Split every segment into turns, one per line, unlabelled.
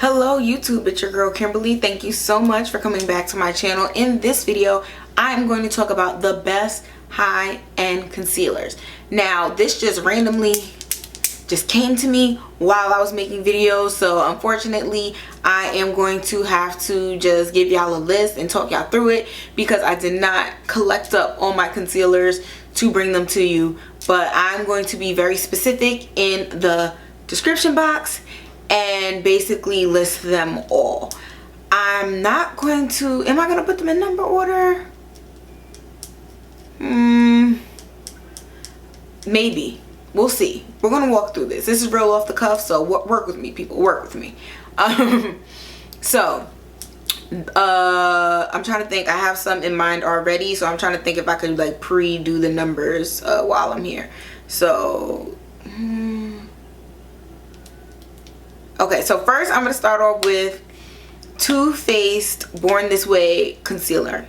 Hello YouTube, it's your girl Kimberly. Thank you so much for coming back to my channel. In this video, I'm going to talk about the best high-end concealers. Now, this just randomly came to me while I was making videos, so unfortunately I am going to have to just give y'all a list and talk y'all through it because I did not collect up all my concealers to bring them to you, but I'm going to be very specific in the description box and basically list them all. I'm not going to, am I going to put them in number order? Maybe. We'll see. We're going to walk through this. This is real off the cuff, so work with me, people. Work with me. I'm trying to think. I have some in mind already, so I'm trying to think if I could like pre-do the numbers while I'm here. So, okay, so first I'm going to start off with Too Faced Born This Way Concealer.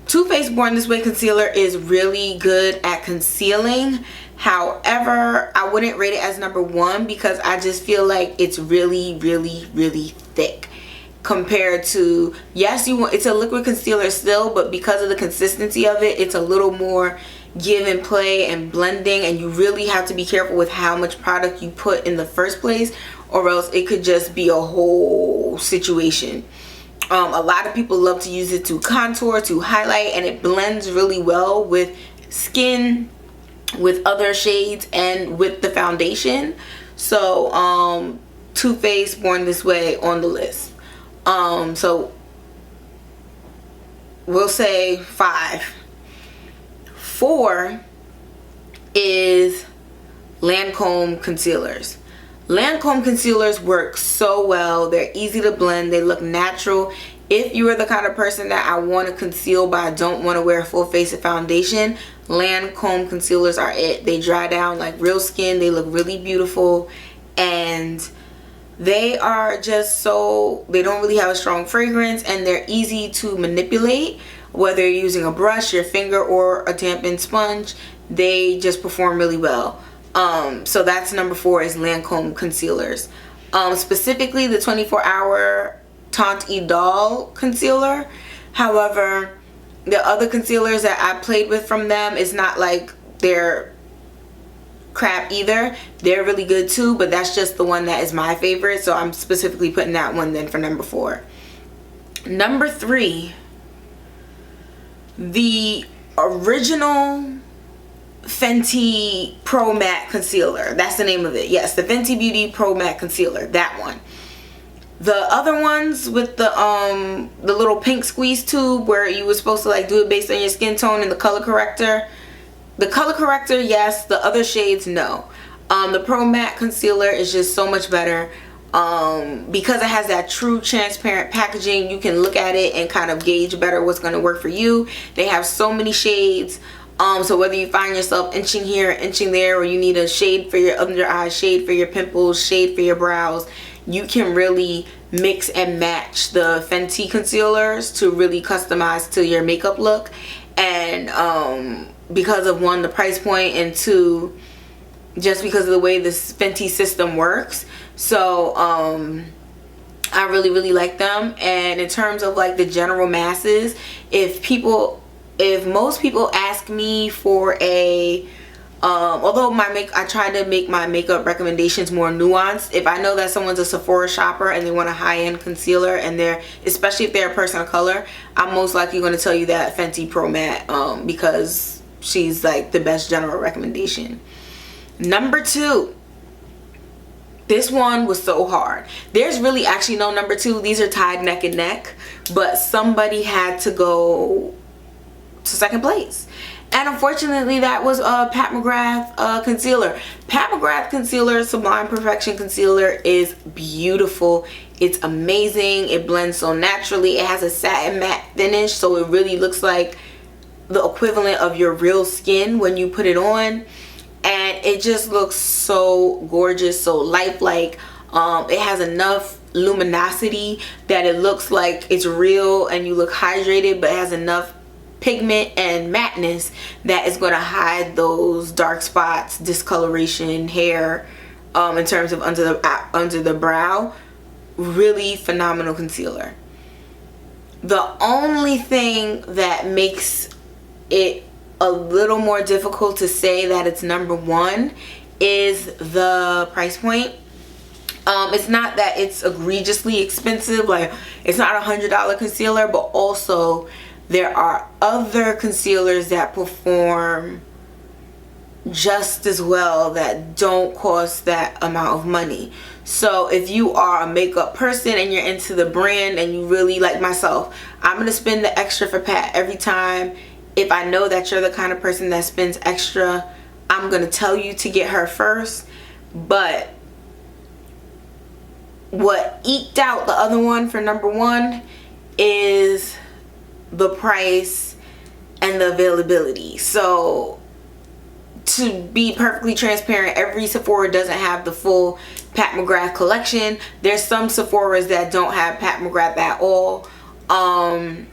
Too Faced Born This Way Concealer is really good at concealing. However, I wouldn't rate it as number one because I just feel like it's really thick compared to, yes, it's a liquid concealer still, but because of the consistency of it, it's a little more give and play and blending, and you really have to be careful with how much product you put in the first place, or else it could just be a whole situation. A lot of people love to use it to contour, to highlight, and it blends really well with skin, with other shades, and with the foundation. So Too Faced Born This Way on the list. So we'll say 5. 4 is Lancome Concealers. Lancome Concealers work so well. They're easy to blend. They look natural. If you are the kind of person that I want to conceal but I don't want to wear a full face of foundation, Lancome Concealers are it. They dry down like real skin. They look really beautiful, and they are just so, they don't really have a strong fragrance, and they're easy to manipulate. Whether you're using a brush, your finger, or a dampened sponge, they just perform really well. So that's number 4 is Lancome Concealers. Specifically the 24-hour Teint Idole concealer. However, the other concealers that I played with from them is not like they're crap either. They're really good too, but that's just the one that is my favorite, so I'm specifically putting that one then for number 4. Number 3, the original Fenty Pro Matte Concealer. That's the name of it. Yes, the Fenty Beauty Pro Matte Concealer. That one. The other ones with the little pink squeeze tube where you were supposed to like do it based on your skin tone and the color corrector. The color corrector, yes. The other shades, no. The Pro Matte Concealer is just so much better. Because it has that true transparent packaging, you can look at it and kind of gauge better what's going to work for you. They have so many shades. So whether you find yourself inching here, inching there, or you need a shade for your under eye, shade for your pimples, shade for your brows, you can really mix and match the Fenty concealers to really customize to your makeup look. And because of 1, the price point, and 2, just because of the way this Fenty system works. So I really like them. And in terms of like the general masses, if most people ask me for a although I try to make my makeup recommendations more nuanced. If I know that someone's a Sephora shopper and they want a high-end concealer, and especially if they're a person of color, I'm most likely going to tell you that Fenty Pro Matte because she's like the best general recommendation. Number 2. This one was so hard. There's really actually no number 2. These are tied neck and neck, but somebody had to go to second place, and unfortunately that was Pat McGrath concealer. Pat McGrath concealer, Sublime Perfection concealer, is beautiful. It's amazing. It blends so naturally. It has a satin matte finish, so it really looks like the equivalent of your real skin when you put it on, and it just looks so gorgeous, so lifelike. It has enough luminosity that it looks like it's real and you look hydrated, but it has enough pigment and matteness that is going to hide those dark spots, discoloration, hair, in terms of under the brow. really phenomenal concealer. The only thing that makes it a little more difficult to say that it's number one is the price point. It's not that it's egregiously expensive, like it's not $100 concealer, but also there are other concealers that perform just as well that don't cost that amount of money. So if you are a makeup person and you're into the brand and you really, like myself, I'm gonna spend the extra for Pat every time. If I know that you're the kind of person that spends extra, I'm gonna tell you to get her first. But what eked out the other one for number one is the price and the availability. So to be perfectly transparent, every Sephora doesn't have the full Pat McGrath collection. There's some Sephoras that don't have Pat McGrath at all. And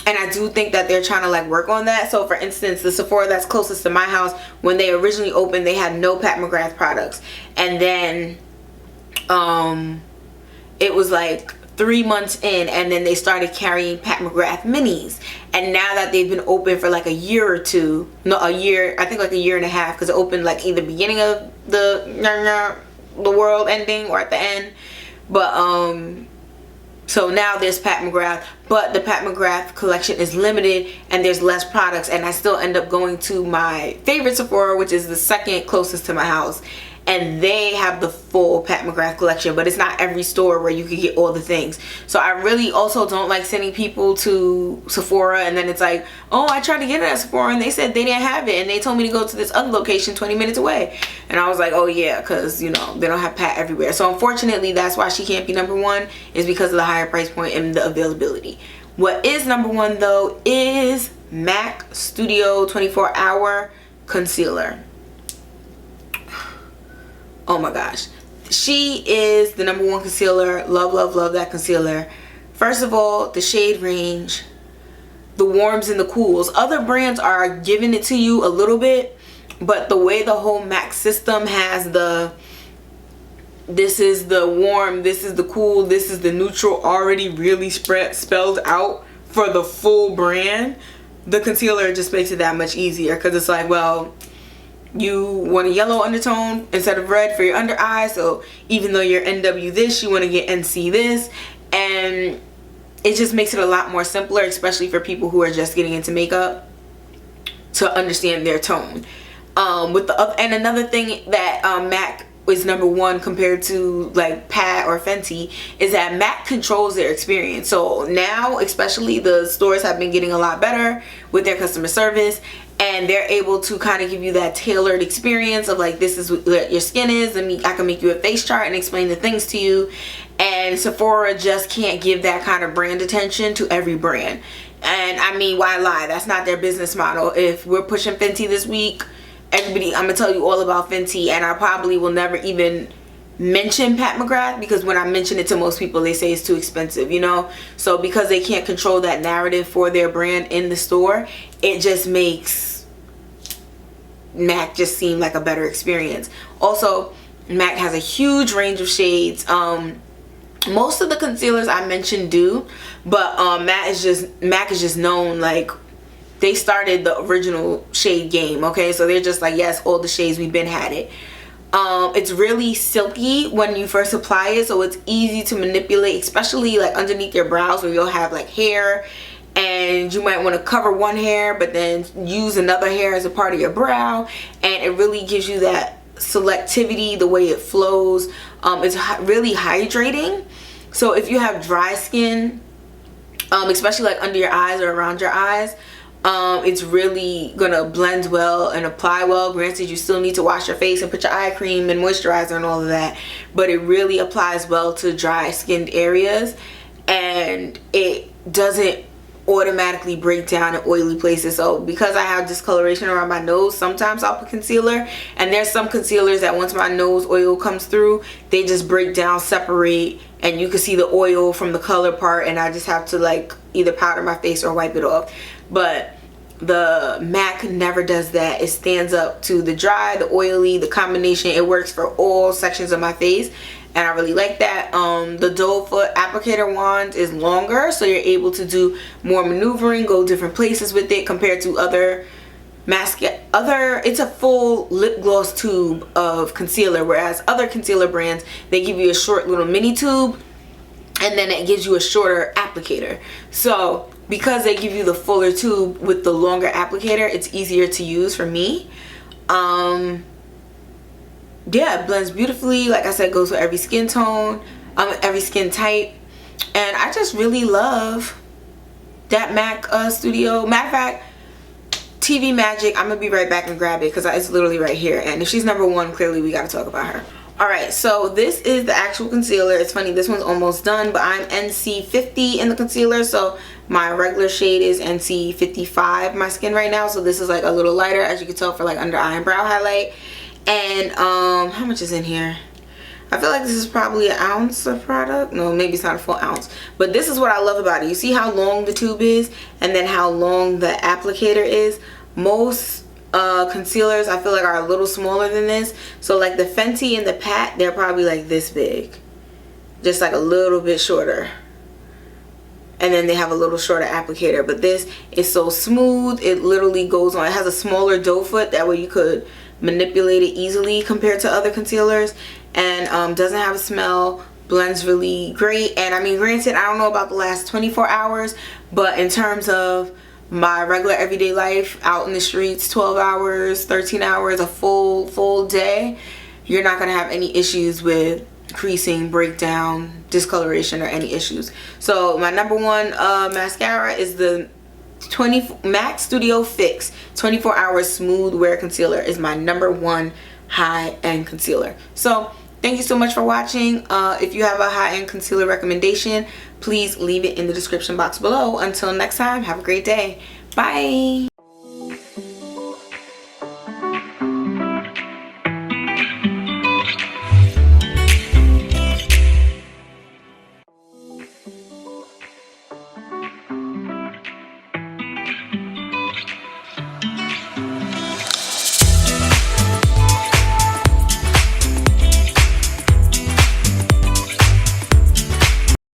I do think that they're trying to like work on that. So for instance, the Sephora that's closest to my house, when they originally opened, they had no Pat McGrath products. And then it was like 3 months in, and then they started carrying Pat McGrath minis. And now that they've been open for like a year or two, no, a year, I think like a year and a half, because it opened like either beginning of the world ending or at the end. But so now there's Pat McGrath, but the Pat McGrath collection is limited and there's less products, and I still end up going to my favorite Sephora, which is the second closest to my house, and they have the full Pat McGrath collection, but it's not every store where you can get all the things. So I really also don't like sending people to Sephora and then it's like, oh, I tried to get it at Sephora and they said they didn't have it and they told me to go to this other location 20 minutes away. And I was like, oh yeah, because you know they don't have Pat everywhere. So unfortunately that's why she can't be number one, is because of the higher price point and the availability. What is number one though is MAC Studio 24 Hour Concealer. Oh my gosh, she is the number one concealer. Love, love, love that concealer. First of all, the shade range, the warms and the cools. Other brands are giving it to you a little bit, but the way the whole MAC system has the, this is the warm, this is the cool, this is the neutral, already really spelled out for the full brand, the concealer just makes it that much easier, because it's like, well, you want a yellow undertone instead of red for your under eye, so even though you're NW this, you want to get NC this, and it just makes it a lot more simpler, especially for people who are just getting into makeup, to understand their tone. With the and another thing that MAC is number one compared to like Pat or Fenty is that MAC controls their experience. So now especially the stores have been getting a lot better with their customer service, and they're able to kind of give you that tailored experience of like, this is what your skin is, and I can make you a face chart and explain the things to you. And Sephora just can't give that kind of brand attention to every brand. And I mean, why lie? That's not their business model. If we're pushing Fenty this week, everybody, I'm gonna tell you all about Fenty, and I probably will never even mention Pat McGrath, because when I mention it to most people, they say it's too expensive, you know. So because they can't control that narrative for their brand in the store, it just makes MAC just seem like a better experience. Also, MAC has a huge range of shades. Most of the concealers I mentioned do, but MAC is just known, like, they started the original shade game, okay? So they're just like, yes, all the shades, we've been had it. It's really silky when you first apply it, so it's easy to manipulate, especially like underneath your brows where you'll have like hair, and you might want to cover one hair but then use another hair as a part of your brow, and it really gives you that selectivity, the way it flows. It's really hydrating, so if you have dry skin, especially like under your eyes or around your eyes, it's really gonna blend well and apply well. Granted, you still need to wash your face and put your eye cream and moisturizer and all of that, but it really applies well to dry skinned areas, and it doesn't automatically break down in oily places. So because I have discoloration around my nose, sometimes I'll put concealer, and there's some concealers that once my nose oil comes through, they just break down, separate, and you can see the oil from the color part, and I just have to like either powder my face or wipe it off. But the MAC never does that. It stands up to the dry, the oily, the combination. It works for all sections of my face, and I really like that. The doe foot applicator wand is longer, so you're able to do more maneuvering, go different places with it compared to other it's a full lip gloss tube of concealer, whereas other concealer brands, they give you a short little mini tube and then it gives you a shorter applicator. So because they give you the fuller tube with the longer applicator, it's easier to use for me. Yeah, it blends beautifully. Like I said, goes with every skin tone, every skin type, and I just really love that MAC Studio. Matter of fact, TV Magic, I'm gonna be right back and grab it because it's literally right here, and if she's number one, clearly we gotta talk about her. Alright, so this is the actual concealer. It's funny, this one's almost done, but I'm NC 50 in the concealer, so my regular shade is NC 55 my skin right now, so this is like a little lighter, as you can tell, for like under eye and brow highlight. And how much is in here? I feel like this is probably an ounce of product. No, maybe it's not a full ounce, but this is what I love about it. You see how long the tube is and then how long the applicator is. Most concealers I feel like are a little smaller than this. So like the Fenty and the Pat, they're probably like this big, just like a little bit shorter, and then they have a little shorter applicator. But this is so smooth, it literally goes on. It has a smaller doe foot, that way you could manipulate it easily compared to other concealers, and doesn't have a smell, blends really great. And I mean, granted, I don't know about the last 24 hours, but in terms of my regular everyday life out in the streets, 12 hours, 13 hours, a full day, you're not gonna have any issues with creasing, breakdown, discoloration, or any issues. So my number one mascara is the MAC Studio Fix 24 Hour Smooth Wear Concealer. Is my number one high-end concealer. So thank you so much for watching. If you have a high-end concealer recommendation, please leave it in the description box below. Until next time, have a great day. Bye.